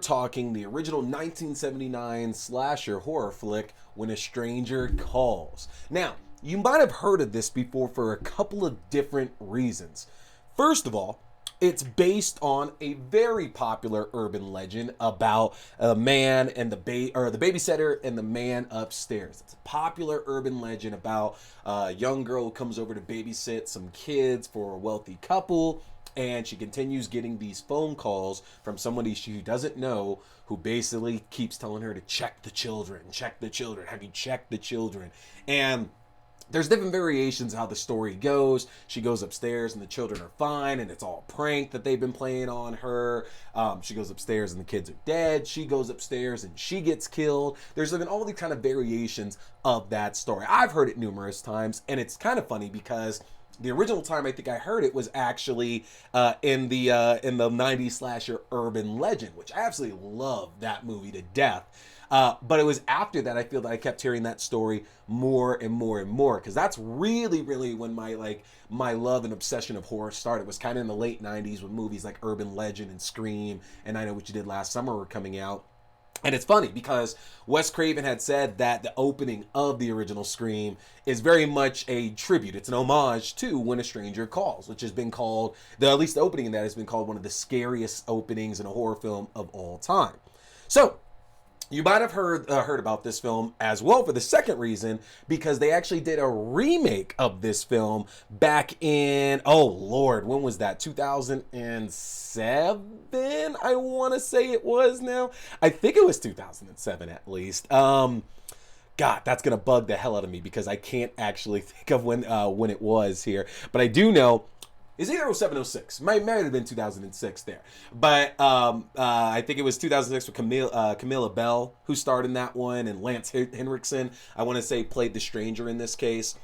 talking the original 1979 slasher horror flick, When a Stranger Calls. Now, you might have heard of this before for a couple of different reasons. First of all, it's based on a very popular urban legend about a man and the babysitter and the man upstairs. It's a popular urban legend about a young girl who comes over to babysit some kids for a wealthy couple, and she continues getting these phone calls from somebody she doesn't know, who basically keeps telling her to check the children, have you checked the children? And there's different variations of how the story goes. She goes upstairs and the children are fine, and it's all a prank that they've been playing on her. She goes upstairs and the kids are dead. She goes upstairs and she gets killed. There's been all these kind of variations of that story. I've heard it numerous times, and it's kind of funny because the original time I think I heard it was actually in the 90s slasher Urban Legend, which I absolutely love that movie to death. But it was after that I feel that I kept hearing that story more and more and more, because that's really when my love and obsession of horror started. It was kind of in the late 90s when movies like Urban Legend and Scream and I Know What You Did Last Summer were coming out. And it's funny because Wes Craven had said that the opening of the original Scream is very much a tribute. It's an homage to When a Stranger Calls, which has been called, at least the opening in that has been called one of the scariest openings in a horror film of all time. So you might have heard about this film as well for the second reason, because they actually did a remake of this film back in, oh Lord, when was that? 2007, I want to say it was now. I think it was 2007 at least. God, that's going to bug the hell out of me because I can't actually think of when it was here. But I do know it's either 07 or 06. Might have been 2006 there. But I think it was 2006 with Camilla Bell, who starred in that one, and Lance Henriksen, I want to say, played the stranger in this case.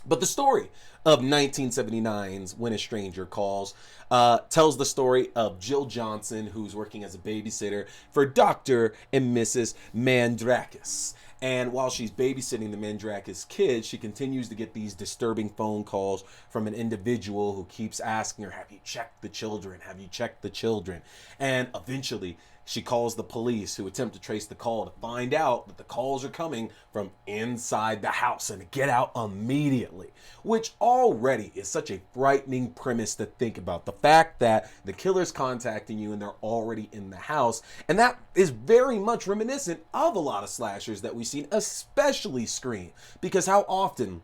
But the story of 1979's When a Stranger Calls tells the story of Jill Johnson, who's working as a babysitter for Dr. and Mrs. Mandrakis. And while she's babysitting the Mandrakis kids, she continues to get these disturbing phone calls from an individual who keeps asking her, have you checked the children? Have you checked the children? And eventually she calls the police, who attempt to trace the call to find out that the calls are coming from inside the house and to get out immediately, which already is such a frightening premise to think about. The fact that the killer's contacting you and they're already in the house. And that is very much reminiscent of a lot of slashers that we've seen, especially Scream, because how often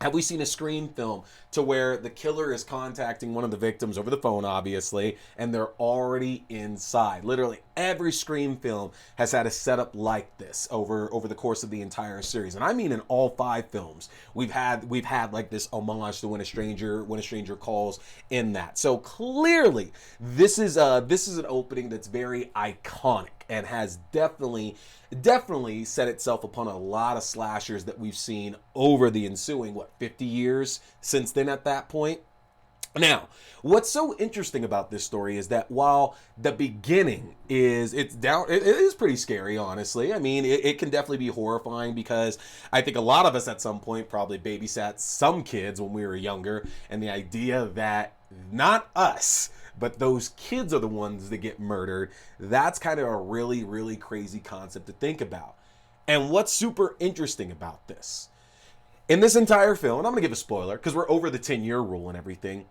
have we seen a Scream film to where the killer is contacting one of the victims over the phone, obviously, and they're already inside? Literally every Scream film has had a setup like this over the course of the entire series. And I mean in all 5 films, we've had like this homage to When a Stranger Calls in that. So clearly this is an opening that's very iconic and has definitely set itself upon a lot of slashers that we've seen over the ensuing 50 years since then at that point. Now, what's so interesting about this story is that while the beginning it is pretty scary, honestly. I mean, it can definitely be horrifying, because I think a lot of us at some point probably babysat some kids when we were younger, and the idea that not us, but those kids are the ones that get murdered, that's kind of a really crazy concept to think about. And what's super interesting about this, in this entire film, and I'm going to give a spoiler because we're over the 10-year rule and everything,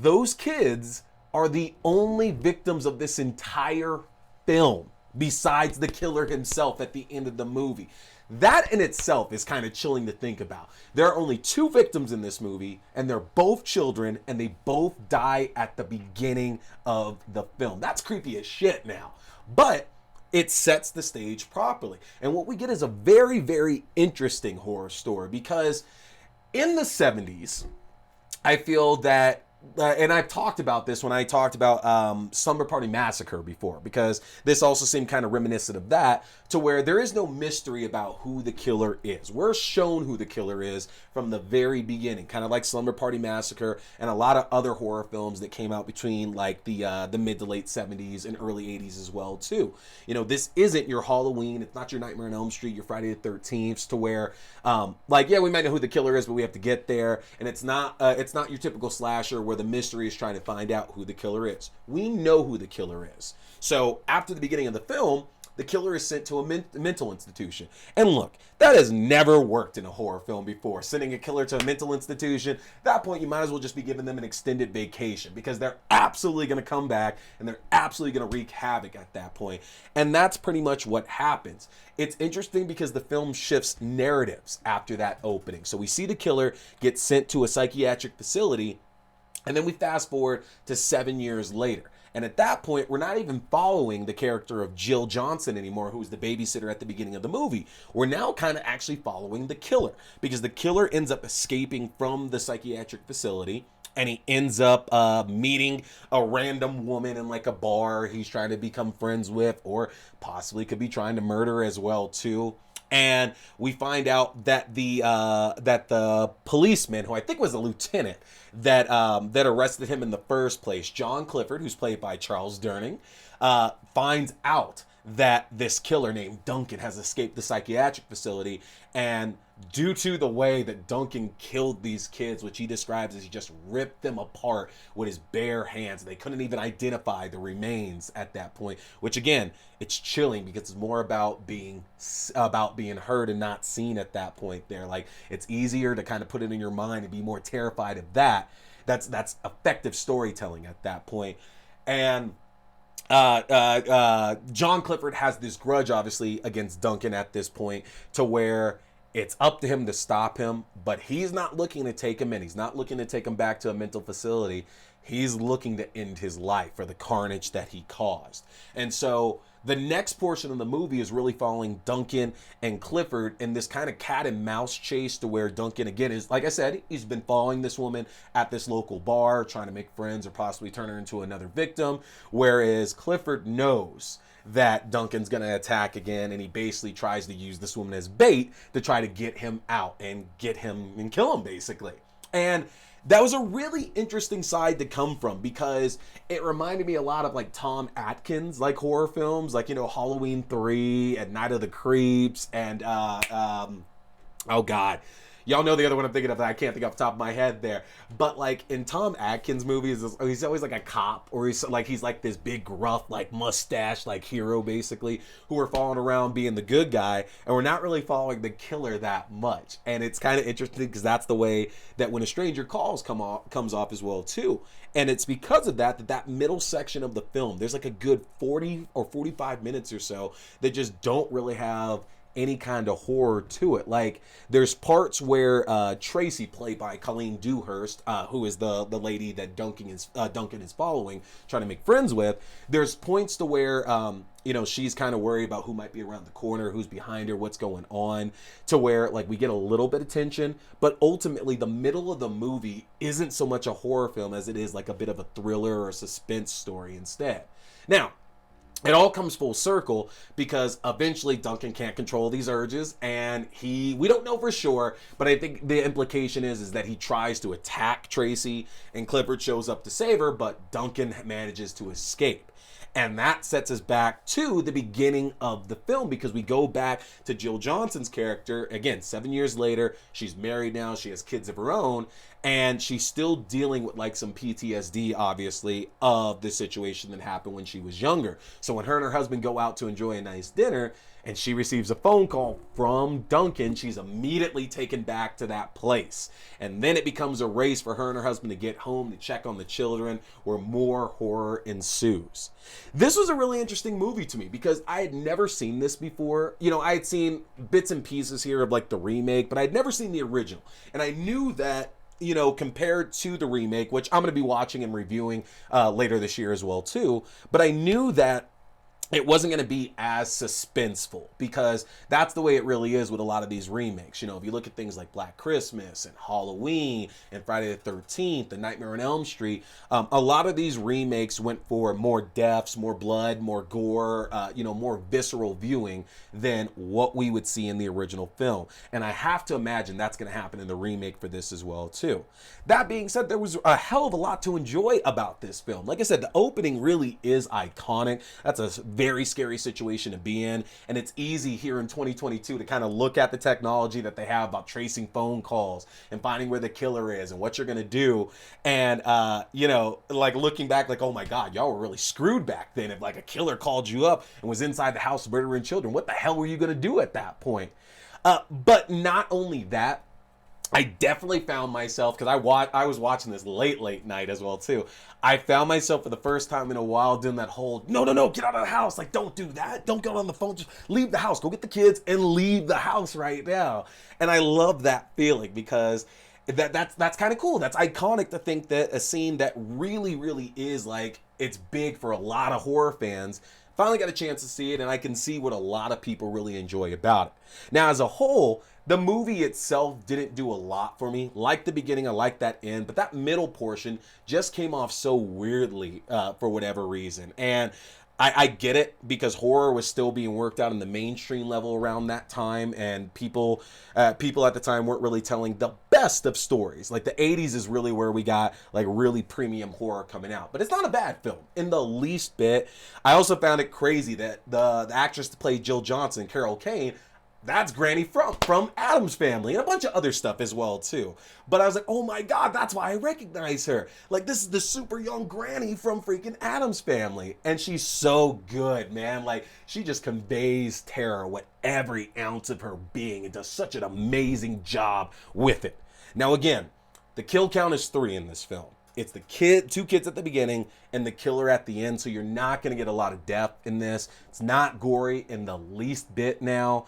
those kids are the only victims of this entire film, besides the killer himself at the end of the movie. That in itself is kind of chilling to think about. There are only 2 victims in this movie, and they're both children, and they both die at the beginning of the film. That's creepy as shit now. But it sets the stage properly. And what we get is a very interesting horror story, because in the 70s, I feel that and I've talked about this when I talked about Slumber Party Massacre before, because this also seemed kind of reminiscent of that. to where there is no mystery about who the killer is. We're shown who the killer is from the very beginning, kind of like Slumber Party Massacre and a lot of other horror films that came out between like the mid to late 70s and early 80s as well too. You know, this isn't your Halloween, it's not your Nightmare on Elm Street, your Friday the 13th, to where like, yeah, we might know who the killer is, but we have to get there, and it's not your typical slasher where the mystery is trying to find out who the killer is. We know who the killer is. So after the beginning of the film, the killer is sent to a mental institution. And look, that has never worked in a horror film before. Sending a killer to a mental institution, at that point you might as well just be giving them an extended vacation, because they're absolutely going to come back and they're absolutely going to wreak havoc at that point. And that's pretty much what happens. It's interesting because the film shifts narratives after that opening. So we see the killer get sent to a psychiatric facility, and then we fast forward to 7 years later. And at that point, we're not even following the character of Jill Johnson anymore, who's the babysitter at the beginning of the movie. We're now kind of actually following the killer, because the killer ends up escaping from the psychiatric facility, and he ends up meeting a random woman in like a bar he's trying to become friends with, or possibly could be trying to murder as well too. And we find out that the policeman, who I think was a lieutenant, that arrested him in the first place, John Clifford, who's played by Charles Durning, finds out that this killer named Duncan has escaped the psychiatric facility. And due to the way that Duncan killed these kids, which he describes as he just ripped them apart with his bare hands, they couldn't even identify the remains at that point, which again, it's chilling because it's more about being heard and not seen at that point there. Like, it's easier to kind of put it in your mind and be more terrified of that. That's effective storytelling at that point. And John Clifford has this grudge, obviously, against Duncan at this point, to where it's up to him to stop him, but he's not looking to take him in. He's not looking to take him back to a mental facility. He's looking to end his life for the carnage that he caused. And so the next portion of the movie is really following Duncan and Clifford in this kind of cat and mouse chase, to where Duncan, again, is, like I said, he's been following this woman at this local bar, trying to make friends or possibly turn her into another victim, whereas Clifford knows that Duncan's going to attack again, and he basically tries to use this woman as bait to try to get him out and get him and kill him, basically. And that was a really interesting side to come from, because it reminded me a lot of like Tom Atkins, like horror films, like, you know, Halloween 3 and Night of the Creeps and oh god, y'all know the other one I'm thinking of that I can't think off the top of my head there. But like in Tom Atkins movies, he's always like a cop, or he's like this big gruff, like mustache, like hero basically, who are following around being the good guy, and we're not really following the killer that much. And it's kind of interesting because that's the way that When a Stranger Calls comes off as well too. And it's because of that middle section of the film, there's like a good 40 or 45 minutes or so that just don't really have any kind of horror to it. Like, there's parts where Tracy, played by Colleen Dewhurst, who is the lady that Duncan is following, trying to make friends with, there's points to where you know, she's kind of worried about who might be around the corner, who's behind her, what's going on, to where like we get a little bit of tension, but ultimately the middle of the movie isn't so much a horror film as it is like a bit of a thriller or a suspense story instead. Now, it all comes full circle because eventually Duncan can't control these urges, and we don't know for sure, but I think the implication is that he tries to attack Tracy, and Clifford shows up to save her, but Duncan manages to escape. And that sets us back to the beginning of the film, because we go back to Jill Johnson's character. Again, 7 years later, she's married now, she has kids of her own, and she's still dealing with like some PTSD, obviously, of the situation that happened when she was younger. So when her and her husband go out to enjoy a nice dinner, and she receives a phone call from Duncan, she's immediately taken back to that place. And then it becomes a race for her and her husband to get home to check on the children, where more horror ensues. This was a really interesting movie to me because I had never seen this before. You know, I had seen bits and pieces here of like the remake, but I had never seen the original. And I knew that, you know, compared to the remake, which I'm going to be watching and reviewing later this year as well too, but I knew that it wasn't going to be as suspenseful, because that's the way it really is with a lot of these remakes. You know, if you look at things like Black Christmas and Halloween and Friday the 13th and Nightmare on Elm Street, a lot of these remakes went for more deaths, more blood, more gore, more visceral viewing than what we would see in the original film. And I have to imagine that's going to happen in the remake for this as well too. That being said, there was a hell of a lot to enjoy about this film. Like I said, the opening really is iconic. That's a very scary situation to be in, and it's easy here in 2022 to kind of look at the technology that they have about tracing phone calls and finding where the killer is and what you're gonna do, and like looking back, like, oh my god, y'all were really screwed back then. If like a killer called you up and was inside the house murdering children, what the hell were you gonna do at that point? But not only that, I definitely found myself, because I was watching this late night as well too. I found myself for the first time in a while doing that whole no, get out of the house, like don't do that, don't get on the phone, just leave the house, go get the kids and leave the house right now. And I love that feeling, because that's kind of cool. That's iconic to think that a scene that really is like, it's big for a lot of horror fans, finally got a chance to see it, and I can see what a lot of people really enjoy about it. Now, as a whole, the movie itself didn't do a lot for me. Like the beginning, I like that end, but that middle portion just came off so weirdly for whatever reason. And I get it, because horror was still being worked out in the mainstream level around that time, and people at the time weren't really telling the best of stories. Like the 80s is really where we got like really premium horror coming out. But it's not a bad film in the least bit. I also found it crazy that the actress that played Jill Johnson, Carol Kane, that's Granny from Addams Family, and a bunch of other stuff as well too. But I was like, oh my god, that's why I recognize her. Like, this is the super young Granny from freaking Addams Family. And she's so good, man. Like, she just conveys terror with every ounce of her being and does such an amazing job with it. Now again, the kill count is 3 in this film. It's the two kids at the beginning and the killer at the end, so you're not going to get a lot of depth in this. It's not gory in the least bit now.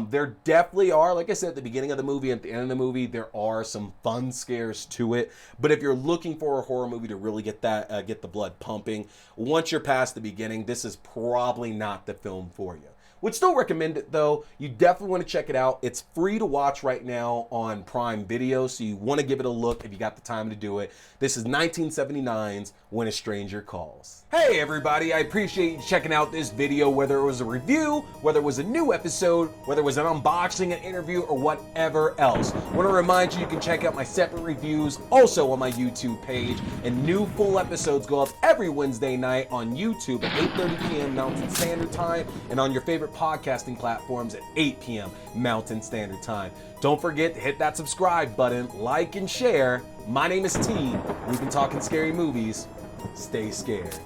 There definitely are, like I said, at the beginning of the movie and at the end of the movie, there are some fun scares to it. But if you're looking for a horror movie to really get the blood pumping, once you're past the beginning, this is probably not the film for you. Would still recommend it though. You definitely want to check it out. It's free to watch right now on Prime Video, so you want to give it a look if you got the time to do it. This is 1979's When a Stranger Calls. Hey everybody, I appreciate you checking out this video, whether it was a review, whether it was a new episode, whether it was an unboxing, an interview, or whatever else. I want to remind you can check out my separate reviews also on my YouTube page, and new full episodes go up every Wednesday night on YouTube at 8:30 p.m. Mountain Standard Time, and on your favorite podcasting platforms at 8 p.m. Mountain Standard Time. Don't forget to hit that subscribe button, like and share. My name is T. We've been talking scary movies. Stay scared.